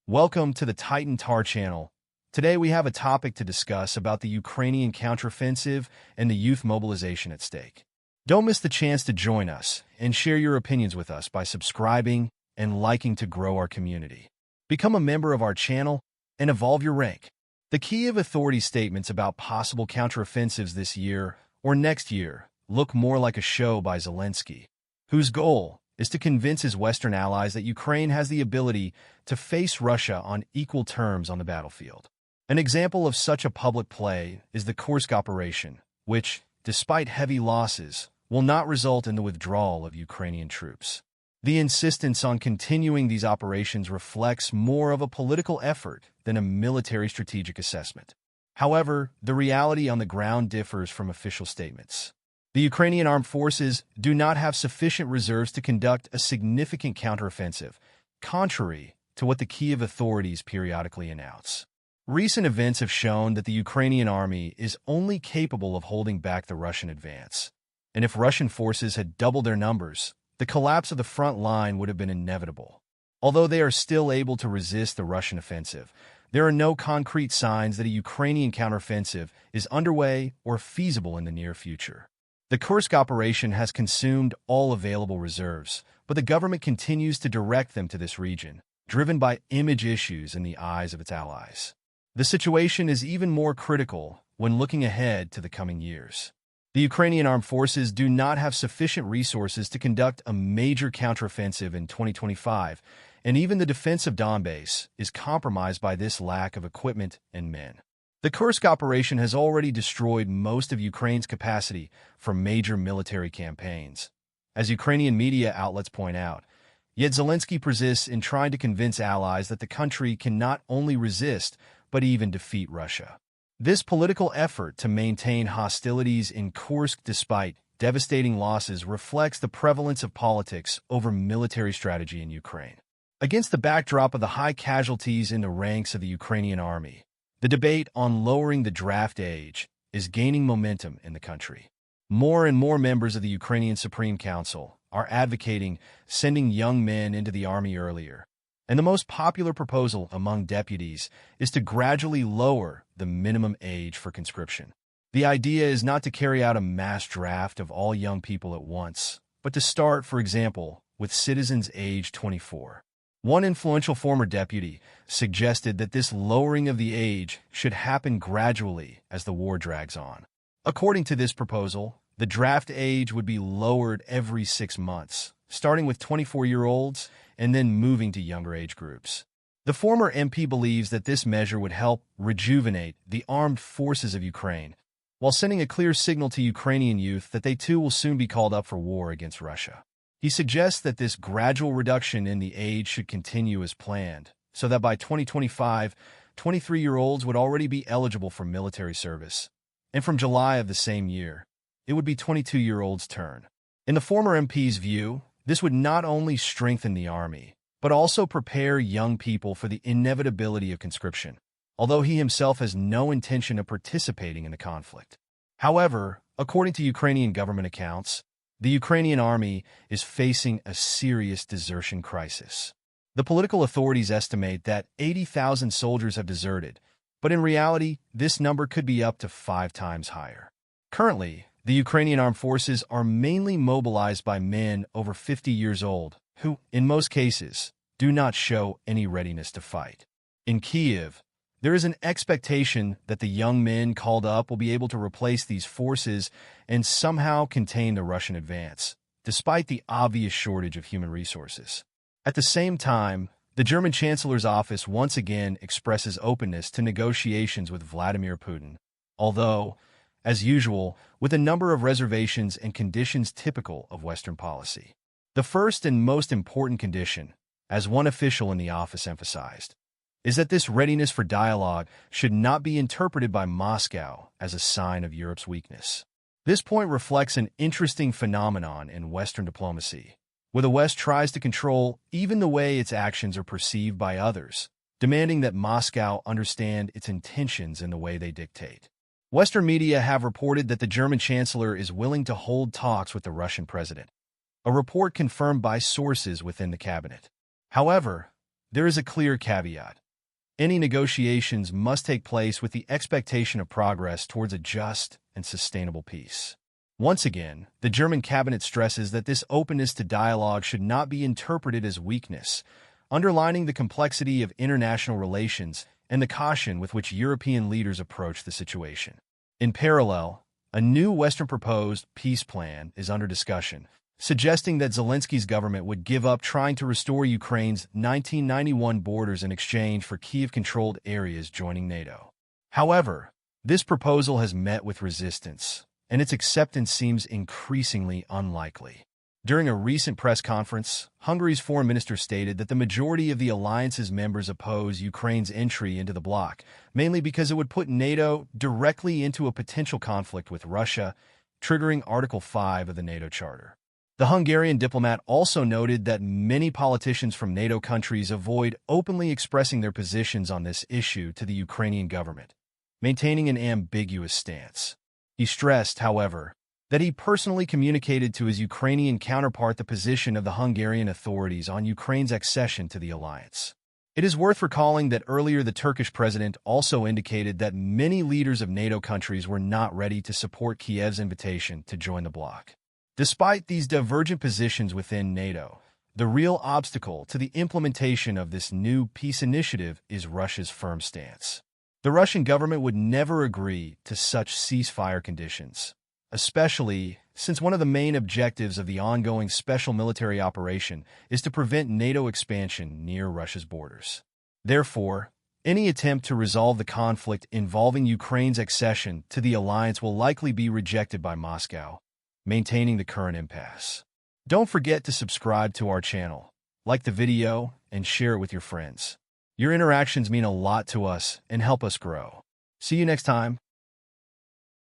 Welcome to the Titan Tar channel. Today we have a topic to discuss about the Ukrainian counteroffensive and the youth mobilization at stake. Don't miss the chance to join us and share your opinions with us by subscribing and liking to grow our community. Become a member of our channel and evolve your rank. The Kiev authorities' statements about possible counteroffensives this year or next year look more like a show by Zelensky, whose goal is to convince his Western allies that Ukraine has the ability to face Russia on equal terms on the battlefield. An example of such a public play is the Kursk operation, which, despite heavy losses, will not result in the withdrawal of Ukrainian troops. The insistence on continuing these operations reflects more of a political effort than a military strategic assessment. However, the reality on the ground differs from official statements. The Ukrainian armed forces do not have sufficient reserves to conduct a significant counteroffensive, contrary to what the Kiev authorities periodically announce. Recent events have shown that the Ukrainian army is only capable of holding back the Russian advance. And if Russian forces had doubled their numbers, the collapse of the front line would have been inevitable. Although they are still able to resist the Russian offensive, there are no concrete signs that a Ukrainian counteroffensive is underway or feasible in the near future. The Kursk operation has consumed all available reserves, but the government continues to direct them to this region, driven by image issues in the eyes of its allies. The situation is even more critical when looking ahead to the coming years. The Ukrainian armed forces do not have sufficient resources to conduct a major counteroffensive in 2025, and even the defense of Donbass is compromised by this lack of equipment and men. The Kursk operation has already destroyed most of Ukraine's capacity for major military campaigns, as Ukrainian media outlets point out. Yet Zelensky persists in trying to convince allies that the country can not only resist, but even defeat Russia. This political effort to maintain hostilities in Kursk despite devastating losses reflects the prevalence of politics over military strategy in Ukraine. Against the backdrop of the high casualties in the ranks of the Ukrainian army, the debate on lowering the draft age is gaining momentum in the country. More and more members of the Ukrainian Supreme Council are advocating sending young men into the army earlier. And the most popular proposal among deputies is to gradually lower the minimum age for conscription. The idea is not to carry out a mass draft of all young people at once, but to start, for example, with citizens aged 24. One influential former deputy suggested that this lowering of the age should happen gradually as the war drags on. According to this proposal, the draft age would be lowered every 6 months, starting with 24-year-olds and then moving to younger age groups. The former MP believes that this measure would help rejuvenate the armed forces of Ukraine, while sending a clear signal to Ukrainian youth that they too will soon be called up for war against Russia. He suggests that this gradual reduction in the age should continue as planned, so that by 2025, 23-year-olds would already be eligible for military service. And from July of the same year, it would be 22-year-olds' turn. In the former MP's view, this would not only strengthen the army, but also prepare young people for the inevitability of conscription, although he himself has no intention of participating in the conflict. However, according to Ukrainian government accounts, the Ukrainian army is facing a serious desertion crisis. The political authorities estimate that 80,000 soldiers have deserted, but in reality, this number could be up to 5 times higher. Currently, the Ukrainian armed forces are mainly mobilized by men over 50 years old, who, in most cases, do not show any readiness to fight. In Kiev, there is an expectation that the young men called up will be able to replace these forces and somehow contain the Russian advance, despite the obvious shortage of human resources. At the same time, the German Chancellor's office once again expresses openness to negotiations with Vladimir Putin, although, as usual, with a number of reservations and conditions typical of Western policy. The first and most important condition, as one official in the office emphasized, is that this readiness for dialogue should not be interpreted by Moscow as a sign of Europe's weakness. This point reflects an interesting phenomenon in Western diplomacy, where the West tries to control even the way its actions are perceived by others, demanding that Moscow understand its intentions in the way they dictate. Western media have reported that the German Chancellor is willing to hold talks with the Russian president, a report confirmed by sources within the cabinet. However, there is a clear caveat. Any negotiations must take place with the expectation of progress towards a just and sustainable peace. Once again, the German cabinet stresses that this openness to dialogue should not be interpreted as weakness, underlining the complexity of international relations and the caution with which European leaders approach the situation. In parallel, a new Western-proposed peace plan is under discussion, suggesting that Zelensky's government would give up trying to restore Ukraine's 1991 borders in exchange for Kiev-controlled areas joining NATO. However, this proposal has met with resistance, and its acceptance seems increasingly unlikely. During a recent press conference, Hungary's foreign minister stated that the majority of the alliance's members oppose Ukraine's entry into the bloc, mainly because it would put NATO directly into a potential conflict with Russia, triggering Article 5 of the NATO Charter. The Hungarian diplomat also noted that many politicians from NATO countries avoid openly expressing their positions on this issue to the Ukrainian government, maintaining an ambiguous stance. He stressed, however, that he personally communicated to his Ukrainian counterpart the position of the Hungarian authorities on Ukraine's accession to the alliance. It is worth recalling that earlier the Turkish president also indicated that many leaders of NATO countries were not ready to support Kiev's invitation to join the bloc. Despite these divergent positions within NATO, the real obstacle to the implementation of this new peace initiative is Russia's firm stance. The Russian government would never agree to such ceasefire conditions, especially since one of the main objectives of the ongoing special military operation is to prevent NATO expansion near Russia's borders. Therefore, any attempt to resolve the conflict involving Ukraine's accession to the alliance will likely be rejected by Moscow, maintaining the current impasse. Don't forget to subscribe to our channel, like the video, and share it with your friends. Your interactions mean a lot to us and help us grow. See you next time.